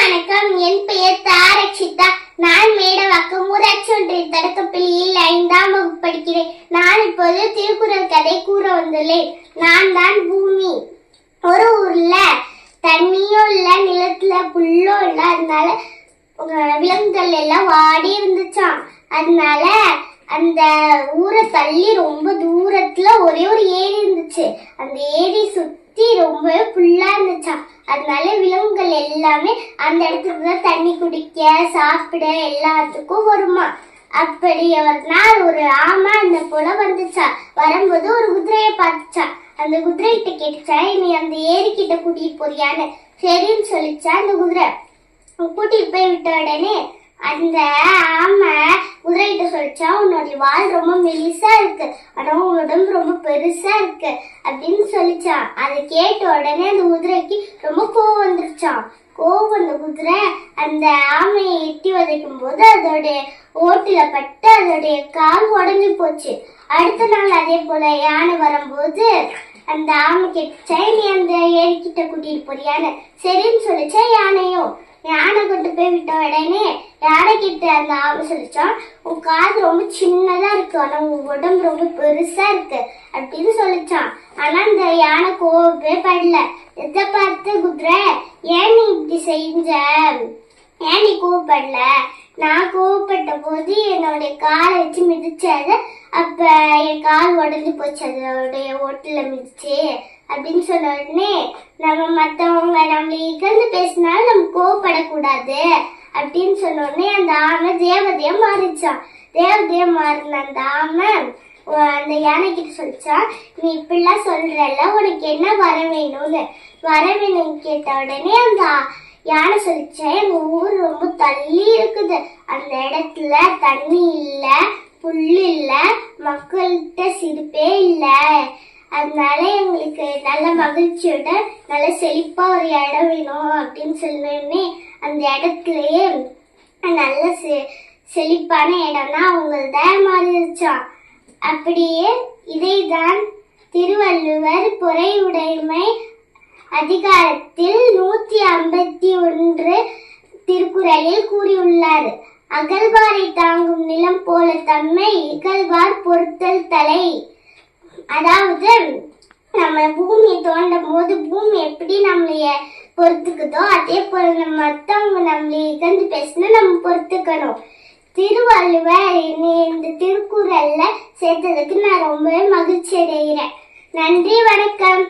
வணக்கம். என் பெயர் தாரக்ஷிதா. நான் மேடவாக்கம் ஊராட்சி ஒன்றிய தொடக்கப்பள்ளியில் 5ஆம் வகுப்பு படிக்கிறேன். நான் இப்போது திருக்குறள் கதை கூற வந்துள்ளேன். நான் தான் பூமி. ஒரு ஊர்ல தண்ணியும் இல்ல, நிலத்துல புல்லும் இல்ல. அதனால விலங்குகள் எல்லாம் வாடி இருந்துச்சாம். அதனால அந்த ஊரை தள்ளி ரொம்ப தூரத்துல ஒரே ஒரு ஏரி இருந்துச்சு. அந்த ஏரி சுத்தி ரொம்ப புல்லா இருந்துச்சாம். அதனால விலங்குகள் எல்லாமே அந்த இடத்துக்கு தான் தண்ணி குடிக்க, சாப்பிட எல்லாத்துக்கும் வருமா. அப்படி ஒரு நாள் ஒரு ஆமா அந்த போல வந்துச்சா. வரும்போது ஒரு குதிரையை பார்த்துச்சா. அந்த குதிரைகிட்ட கேட்டுச்சா, நீ அந்த ஏரி கிட்ட கூட்டிட்டு போறியான்னு. சரின்னு சொல்லிச்சா. அந்த குதிரை கூட்டிட்டு போய் விட்ட உடனே அந்த ஆமை குதிரைகிட்ட சொல்லிச்சா, உன்னோட வால் ரொம்ப மெலிசா இருக்கு, ஆனா உன் உடம்பு ரொம்ப பெருசா இருக்கு அப்படின்னு சொல்லிச்சான். அதை கேட்ட உடனே அந்த குதிரைக்கு ரொம்ப கோவம் வந்துருச்சான். கோவம் வந்த குதிரை அந்த ஆமையை எட்டி உதைக்கும் போது அதோடைய ஓட்டுல பட்டு அதோடைய கால் உடஞ்சி போச்சு. அடுத்த நாள் அதே போல யானை வரும்போது அந்த ஆமை கேட்டுச்சா, நீ அந்த ஏரிக்கிட்ட கூட்டிட்டு போறியான்னு. சரின்னு சொல்லிச்சா. யானையும் யானை கொண்டு போய் விட்ட உடனே யானை கிட்ட அந்த ஆமை சொல்லிச்சான், உன் காது ரொம்ப சின்னதா இருக்கு, ஆனா உன் உடம்பு ரொம்ப பெருசா இருக்கு அப்படின்னு சொல்லிச்சான். ஆனா அந்த யானை கோவப்பே படல. எதை பார்த்து குதிரை, ஏன் நீ இப்படி செஞ்ச, ஏன் நீ கோவப்படல, நான் கோவப்பட்ட போது என்னுடைய காலை வச்சு மிதிச்சாது, அப்ப என் கால் உடஞ்சு போச்சு அதோடைய ஓட்டுல மிதிச்சு அப்படின்னு சொன்ன உடனே, நம்ம மற்றவங்க நம்மளை இகழ்ந்து பேசினாலும் நம்ம கோவப்படக்கூடாது அப்படின்னு சொன்ன உடனே அந்த ஆமை தேவதையா மாறிச்சான். தேவதையா மாறின அந்த ஆமை அந்த யானை கிட்ட சொல்லிச்சா, நீ இப்படிலாம் சொல்றல, உனக்கு என்ன வர வேணும்னு. வர வேணும்னு கேட்ட உடனே அந்த யானை சொல்லிச்சா, எங்க ஊர் ரொம்ப தள்ளி இருக்குது, அந்த இடத்துல தண்ணி இல்ல, புல்லு இல்ல, மக்கள்கிட்ட சிரிப்பே இல்ல, அதனால எங்களுக்கு நல்ல மகிழ்ச்சியோட நல்ல செழிப்பா ஒரு இடம் வேணும் அப்படின்னு சொன்னே. அந்த இடத்துலயே நல்ல செழிப்பான இடம்னா அவங்கள்த மாறிடுச்சான். அப்படியே இதைதான் திருவள்ளுவர் பொறையுடைமை அதிகாரத்தில் 151 திருக்குறளில் கூறியுள்ளார். அகழ்வாரை தாங்கும் நிலம் போல தம்மை இகழ்வார் பொறுத்தல் தலை. அதாவது நம்ம பூமியை தோண்டும் போது பூமி எப்படி நம்மளைய பொறுத்துக்குதோ அதே போல நம்ம மத்தவங்க நம்மளை இகழ்ந்து பேசினா நம்ம பொறுத்துக்கணும். திருவள்ளுவர் இந்த திருக்குறள்ல சேர்த்ததுக்கு நான் ரொம்பவே மகிழ்ச்சி அடைகிறேன். நன்றி, வணக்கம்.